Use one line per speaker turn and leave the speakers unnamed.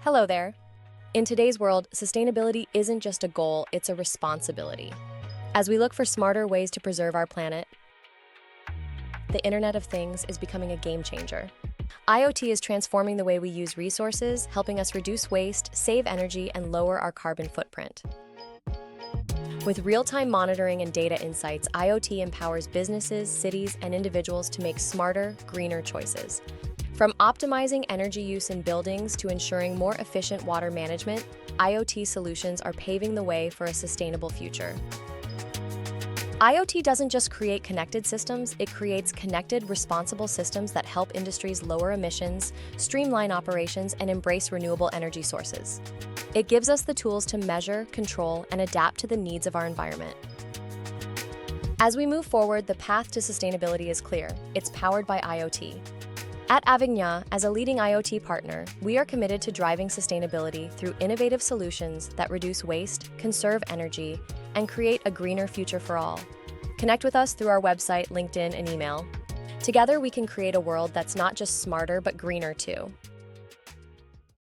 Hello there. In today's world, sustainability isn't just a goal, it's a responsibility. As we look for smarter ways to preserve our planet, the Internet of Things is becoming a game changer. IoT is transforming the way we use resources, helping us reduce waste, save energy, and lower our carbon footprint. With real-time monitoring and data insights, IoT empowers businesses, cities, and individuals to make smarter, greener choices. From optimizing energy use in buildings to ensuring more efficient water management, IoT solutions are paving the way for a sustainable future. IoT doesn't just create connected systems, it creates connected, responsible systems that help industries lower emissions, streamline operations, and embrace renewable energy sources. It gives us the tools to measure, control, and adapt to the needs of our environment. As we move forward, the path to sustainability is clear. It's powered by IoT. At Avignon, as a leading IoT partner, we are committed to driving sustainability through innovative solutions that reduce waste, conserve energy, and create a greener future for all. Connect with us through our website, LinkedIn, and email. Together, we can create a world that's not just smarter, but greener too.